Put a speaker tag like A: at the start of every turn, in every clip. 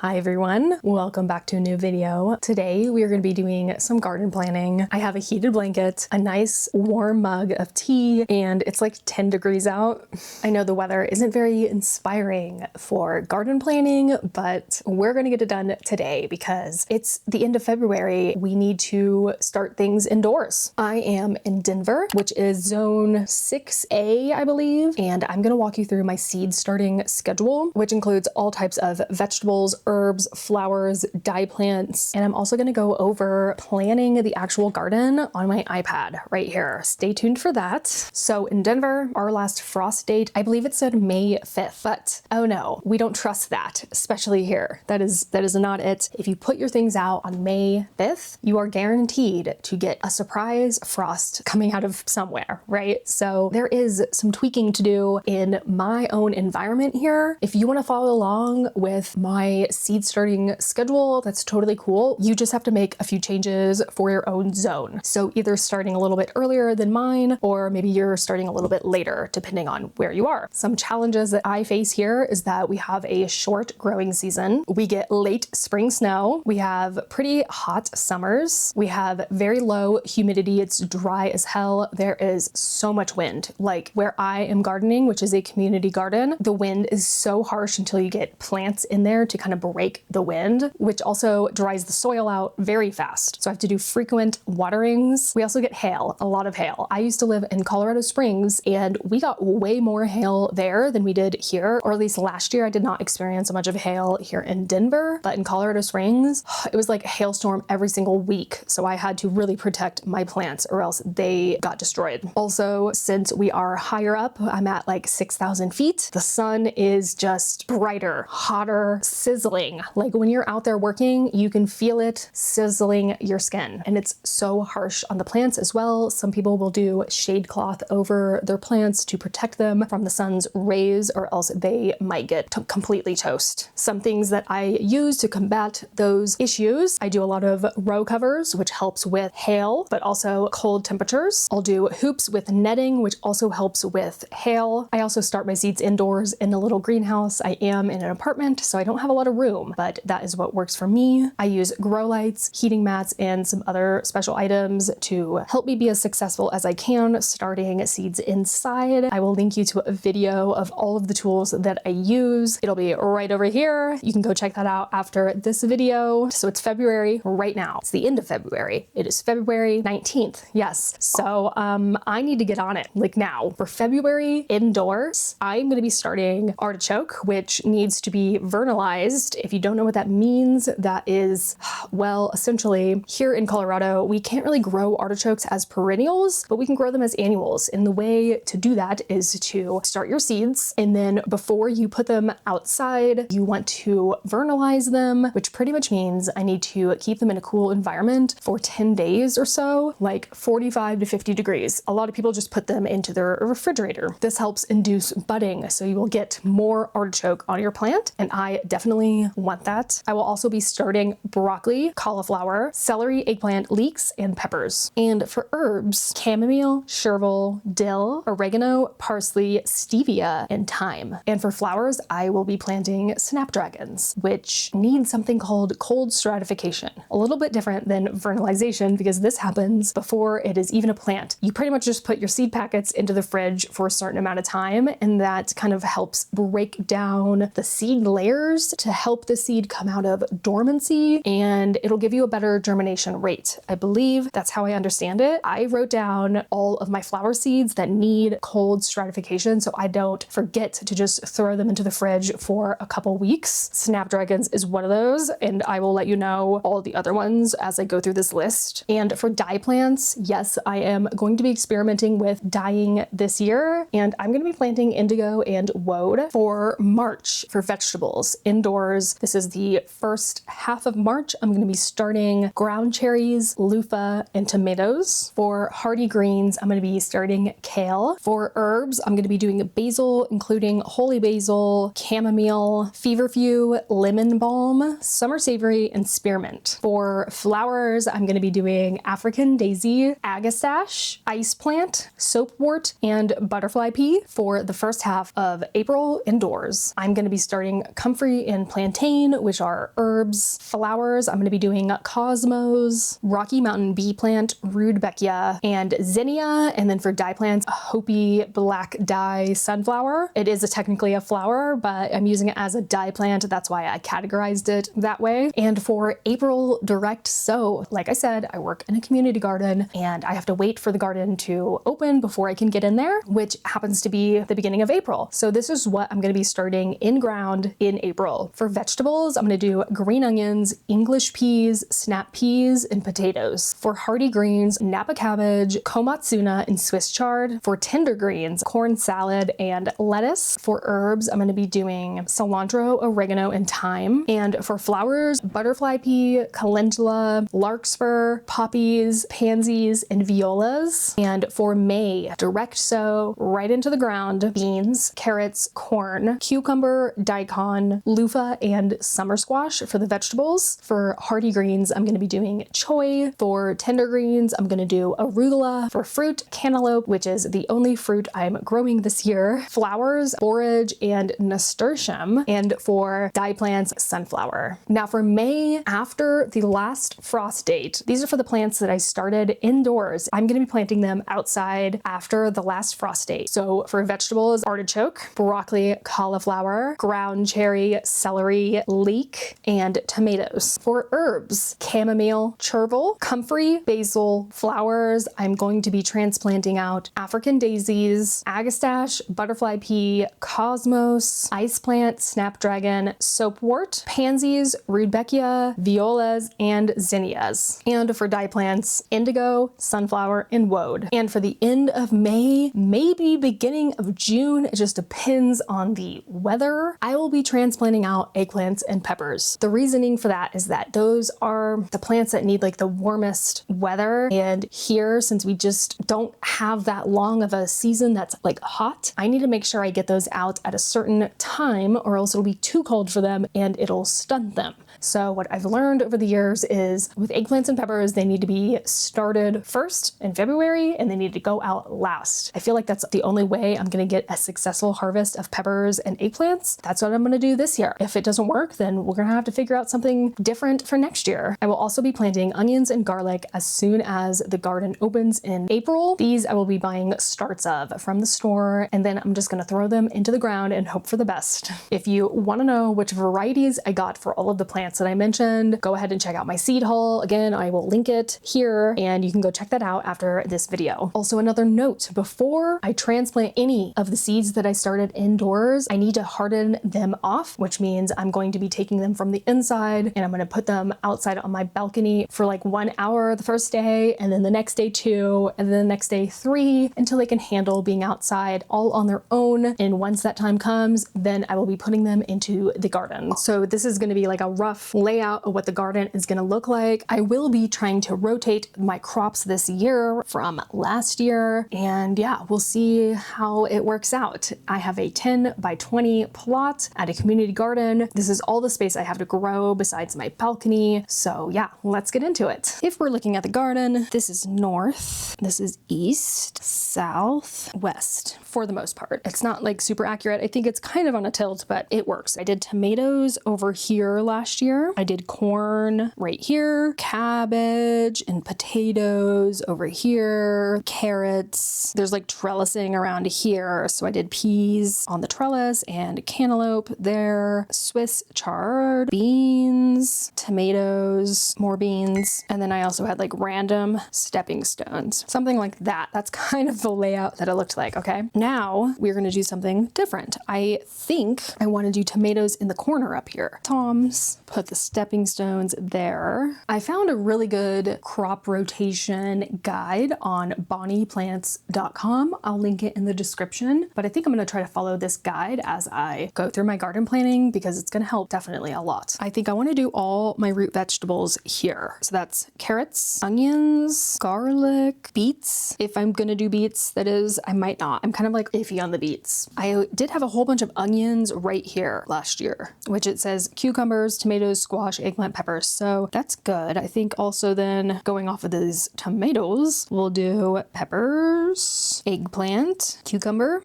A: Hi everyone, welcome back to a new video. Today we are going to be doing some garden planning. I have a heated blanket, a nice warm mug of tea, and it's like 10 degrees out. I know the weather isn't very inspiring for garden planning, but we're going to get it done today because it's the end of February. We need to start things indoors. I am in Denver, which is zone 6A, I believe, and I'm going to walk you through my seed starting schedule, which includes all types of vegetables, herbs, flowers, dye plants, and I'm also going to go over planning the actual garden on my iPad right here. Stay tuned for that. So in Denver, our last frost date, I believe it said May 5th, but oh no, we don't trust that, especially here. That is not it. If you put your things out on May 5th, you are guaranteed to get a surprise frost coming out of somewhere, right? So there is some tweaking to do in my own environment here. If you want to follow along with my seed starting schedule, that's totally cool. You just have to make a few changes for your own zone. So either starting a little bit earlier than mine, or maybe you're starting a little bit later, depending on where you are. Some challenges that I face here is that we have a short growing season. We get late spring snow. We have pretty hot summers. We have very low humidity. It's dry as hell. There is so much wind. Like where I am gardening, which is a community garden, the wind is so harsh until you get plants in there to kind of break the wind, which also dries the soil out very fast. So I have to do frequent waterings. We also get hail, a lot of hail. I used to live in Colorado Springs and we got way more hail there than we did here, or at least last year I did not experience a much of hail here in Denver, but in Colorado Springs, it was like a hailstorm every single week. So I had to really protect my plants or else they got destroyed. Also, since we are higher up, I'm at like 6,000 feet, the sun is just brighter, hotter, sizzling. Like when you're out there working, you can feel it sizzling your skin, and it's so harsh on the plants as well. Some people will do shade cloth over their plants to protect them from the sun's rays, or else they might get completely toast. Some things that I use to combat those issues, I do a lot of row covers, which helps with hail, but also cold temperatures. I'll do hoops with netting, which also helps with hail. I also start my seeds indoors in a little greenhouse. I am in an apartment, so I don't have a lot of room, but that is what works for me. I use grow lights, heating mats, and some other special items to help me be as successful as I can starting seeds inside. I will link you to a video of all of the tools that I use. It'll be right over here. You can go check that out after this video. So it's February right now. It's the end of February. It is February 19th. Yes. So I need to get on it like now. For February indoors, I'm going to be starting artichoke, which needs to be vernalized. If you don't know what that means, that is, well, essentially here in Colorado, we can't really grow artichokes as perennials, but we can grow them as annuals. And the way to do that is to start your seeds, and then before you put them outside, you want to vernalize them, which pretty much means I need to keep them in a cool environment for 10 days or so, like 45 to 50 degrees. A lot of people just put them into their refrigerator. This helps induce budding, so you will get more artichoke on your plant, and I definitely want that. I will also be starting broccoli, cauliflower, celery, eggplant, leeks, and peppers. And for herbs, chamomile, chervil, dill, oregano, parsley, stevia, and thyme. And for flowers, I will be planting snapdragons, which need something called cold stratification. A little bit different than vernalization because this happens before it is even a plant. You pretty much just put your seed packets into the fridge for a certain amount of time, and that kind of helps break down the seed layers to help the seed come out of dormancy, and it'll give you a better germination rate. I believe that's how I understand it. I wrote down all of my flower seeds that need cold stratification so I don't forget to just throw them into the fridge for a couple weeks. Snapdragons is one of those, and I will let you know all the other ones as I go through this list. And for dye plants, yes, I am going to be experimenting with dyeing this year, and I'm going to be planting indigo and woad for March for vegetables indoors. This is the first half of March. I'm going to be starting ground cherries, loofah, and tomatoes. For hardy greens, I'm going to be starting kale. For herbs, I'm going to be doing basil, including holy basil, chamomile, feverfew, lemon balm, summer savory, and spearmint. For flowers, I'm going to be doing African daisy, agastache, ice plant, soapwort, and butterfly pea for the first half of April indoors. I'm going to be starting comfrey and planting plantain, which are herbs. Flowers, I'm going to be doing cosmos, Rocky Mountain bee plant, rudbeckia, and zinnia. And then for dye plants, a Hopi black dye sunflower. It is technically a flower, but I'm using it as a dye plant. That's why I categorized it that way. And for April direct sow, like I said, I work in a community garden and I have to wait for the garden to open before I can get in there, which happens to be the beginning of April. So this is what I'm going to be starting in ground in April. For vegetables, I'm going to do green onions, English peas, snap peas, and potatoes. For hardy greens, Napa cabbage, komatsuna, and Swiss chard. For tender greens, corn salad and lettuce. For herbs, I'm going to be doing cilantro, oregano, and thyme. And for flowers, butterfly pea, calendula, larkspur, poppies, pansies, and violas. And for May, direct sow, right into the ground, beans, carrots, corn, cucumber, daikon, loofah, and summer squash for the vegetables. For hardy greens, I'm going to be doing choy. For tender greens, I'm going to do arugula. For fruit, cantaloupe, which is the only fruit I'm growing this year. Flowers, borage, and nasturtium. And for dye plants, sunflower. Now for May, after the last frost date, these are for the plants that I started indoors. I'm going to be planting them outside after the last frost date. So for vegetables, artichoke, broccoli, cauliflower, ground cherry, celery, leek, and tomatoes. For herbs, chamomile, chervil, comfrey, basil, flowers, I'm going to be transplanting out African daisies, agastache, butterfly pea, cosmos, ice plant, snapdragon, soapwort, pansies, rudbeckia, violas, and zinnias. And for dye plants, indigo, sunflower, and woad. And for the end of May, maybe beginning of June, it just depends on the weather, I will be transplanting out eggplants and peppers. The reasoning for that is that those are the plants that need like the warmest weather. And here, since we just don't have that long of a season that's like hot, I need to make sure I get those out at a certain time or else it'll be too cold for them and it'll stun them. So what I've learned over the years is with eggplants and peppers, they need to be started first in February and they need to go out last. I feel like that's the only way I'm going to get a successful harvest of peppers and eggplants. That's what I'm going to do this year. If it doesn't work, then we're going to have to figure out something different for next year. I will also be planting onions and garlic as soon as the garden opens in April. These I will be buying starts of from the store, and then I'm just going to throw them into the ground and hope for the best. If you want to know which varieties I got for all of the plants that I mentioned, go ahead and check out my seed haul. Again, I will link it here and you can go check that out after this video. Also, another note, before I transplant any of the seeds that I started indoors, I need to harden them off, which means I'm going to be taking them from the inside and I'm going to put them outside on my balcony for like 1 hour the first day, and then the next day 2, and then the next day 3, until they can handle being outside all on their own. And once that time comes, then I will be putting them into the garden. So this is going to be like a rough layout of what the garden is going to look like. I will be trying to rotate my crops this year from last year, and yeah, we'll see how it works out. I have a 10 by 20 plot at a community garden. This is all the space I have to grow besides my balcony. So yeah, let's get into it. If we're looking at the garden, this is north, this is east, south, west for the most part. It's not like super accurate. I think it's kind of on a tilt, but it works. I did tomatoes over here last year. I did corn right here, cabbage and potatoes over here, carrots. There's like trellising around here. So I did peas on the trellis and cantaloupe there, Swiss chard, beans, tomatoes, more beans. And then I also had like random stepping stones, something like that. That's kind of the layout that it looked like. Okay. Now we're going to do something different. I think I want to do tomatoes in the corner up here. Tom's, put the stepping stones there. I found a really good crop rotation guide on bonnieplants.com. I'll link it in the description, but I think I'm going to try to follow this guide as I go through my garden planning because it's going to help definitely a lot. I think I want to do all my root vegetables here. So that's carrots, onions, garlic, beets. If I'm going to do beets, that is, I might not. I'm kind of like iffy on the beets. I did have a whole bunch of onions right here last year, which it says cucumbers, tomatoes, squash, eggplant, peppers. So that's good. I think also then going off of these tomatoes, we'll do peppers, eggplant, cucumber.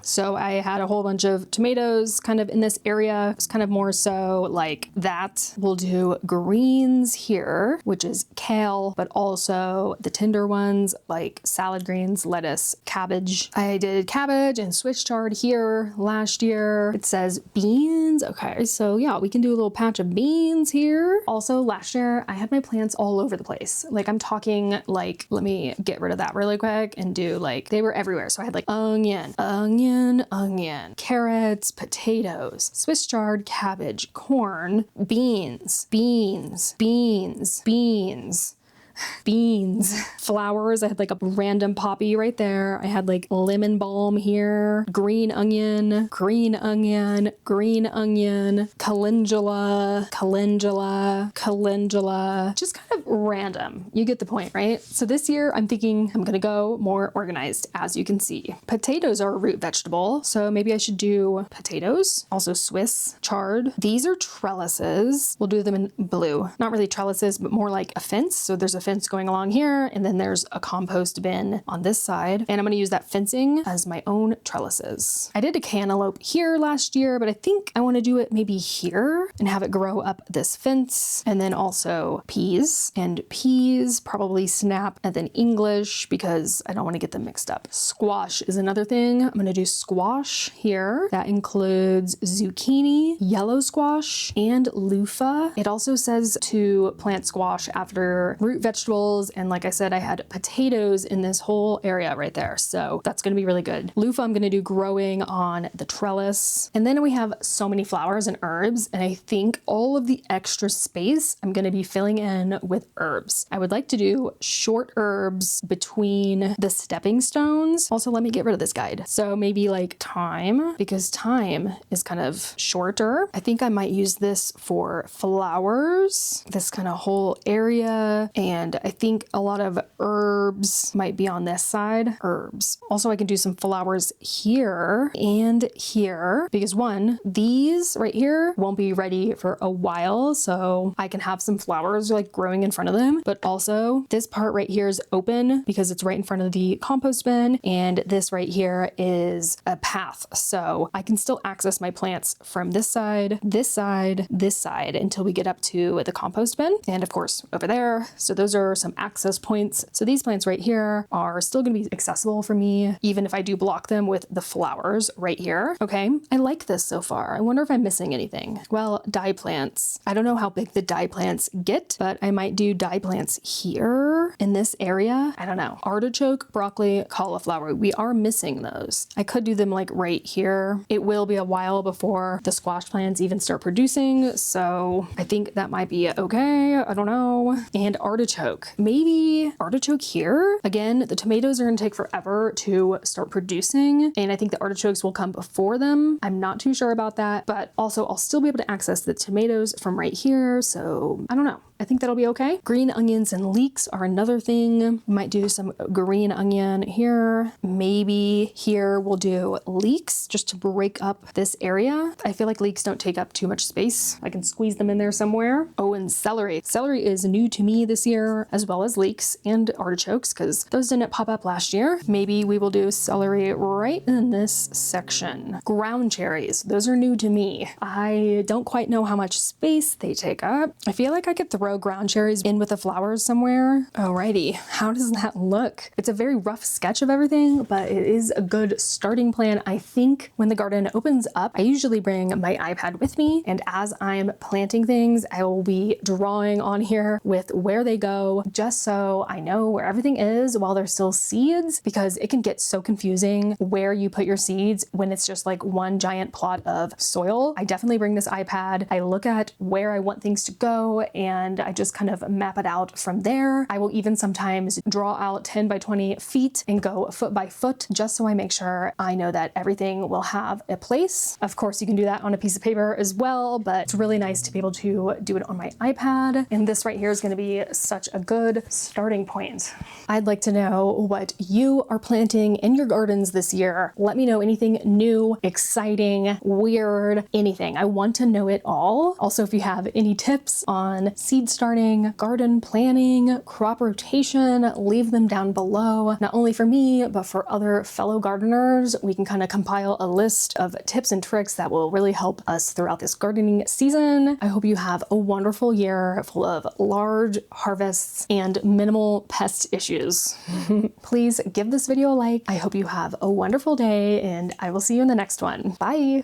A: So I had a whole bunch of tomatoes kind of in this area. I was kind kind of more so like that. We'll do greens here, which is kale, but also the tender ones like salad greens, lettuce, cabbage. I did cabbage and Swiss chard here last year. It says beans. Okay, so yeah, we can do a little patch of beans here. Also last year I had my plants all over the place. Like I'm talking like, let me get rid of that really quick and do like, they were everywhere. So I had like onion, carrots, potatoes, Swiss chard, cabbage, corn, beans, flowers. I had like a random poppy right there. I had like lemon balm here, green onion, calendula, just kind of random. You get the point, right? So this year I'm thinking I'm gonna go more organized, as you can see. Potatoes are a root vegetable, so maybe I should do potatoes. Also Swiss chard. These are trellises. We'll do them in blue. Not really trellises, but more like a fence. So there's a fence going along here, and then there's a compost bin on this side, and I'm going to use that fencing as my own trellises. I did a cantaloupe here last year, but I think I want to do it maybe here and have it grow up this fence. And then also peas, and peas probably snap and then English because I don't want to get them mixed up. Squash is another thing. I'm going to do squash here. That includes zucchini, yellow squash, and loofah. It also says to plant squash after root vegetables, and like I said, I had potatoes in this whole area right there, so that's going to be really good. Loofah I'm going to do growing on the trellis. And then we have so many flowers and herbs, and I think all of the extra space I'm going to be filling in with herbs. I would like to do short herbs between the stepping stones. Also, let me get rid of this guide. So maybe like thyme, because thyme is kind of shorter. I think I might use this for flowers, this kind of whole area. And I think a lot of herbs might be on this side. Herbs. Also, I can do some flowers here and here because one, these right here won't be ready for a while. So I can have some flowers like growing in front of them. But also this part right here is open because it's right in front of the compost bin. And this right here is a path. So I can still access my plants from this side, this side, this side until we get up to the compost bin. And of course over there. So those are some access points. So these plants right here are still going to be accessible for me, even if I do block them with the flowers right here. Okay, I like this so far. I wonder if I'm missing anything. Well, dye plants. I don't know how big the dye plants get, but I might do dye plants here in this area. I don't know. Artichoke, broccoli, cauliflower. We are missing those. I could do them like right here. It will be a while before the squash plants even start producing. So I think that might be okay. I don't know. And artichoke. Maybe artichoke here. Again, the tomatoes are going to take forever to start producing, and I think the artichokes will come before them. I'm not too sure about that, but also I'll still be able to access the tomatoes from right here. So I don't know. I think that'll be okay. Green onions and leeks are another thing. Might do some green onion here. Maybe here we'll do leeks just to break up this area. I feel like leeks don't take up too much space. I can squeeze them in there somewhere. Oh, and celery. Celery is new to me this year, as well as leeks and artichokes, because those didn't pop up last year. Maybe we will do celery right in this section. Ground cherries. Those are new to me. I don't quite know how much space they take up. I feel like I could throw ground cherries in with the flowers somewhere. Alrighty, how does that look? It's a very rough sketch of everything, but it is a good starting plan. I think when the garden opens up, I usually bring my iPad with me, and as I'm planting things, I will be drawing on here with where they go, just so I know where everything is while they're still seeds, because it can get so confusing where you put your seeds when it's just like one giant plot of soil. I definitely bring this iPad. I look at where I want things to go, and I just kind of map it out from there. I will even sometimes draw out 10 by 20 feet and go foot by foot, just so I make sure I know that everything will have a place. Of course, you can do that on a piece of paper as well, but it's really nice to be able to do it on my iPad. And this right here is going to be such a good starting point. I'd like to know what you are planting in your gardens this year. Let me know anything new, exciting, weird, anything. I want to know it all. Also, if you have any tips on seed seed starting, garden planning, crop rotation, leave them down below. Not only for me, but for other fellow gardeners, we can kind of compile a list of tips and tricks that will really help us throughout this gardening season. I hope you have a wonderful year full of large harvests and minimal pest issues. Please give this video a like. I hope you have a wonderful day, and I will see you in the next one. Bye!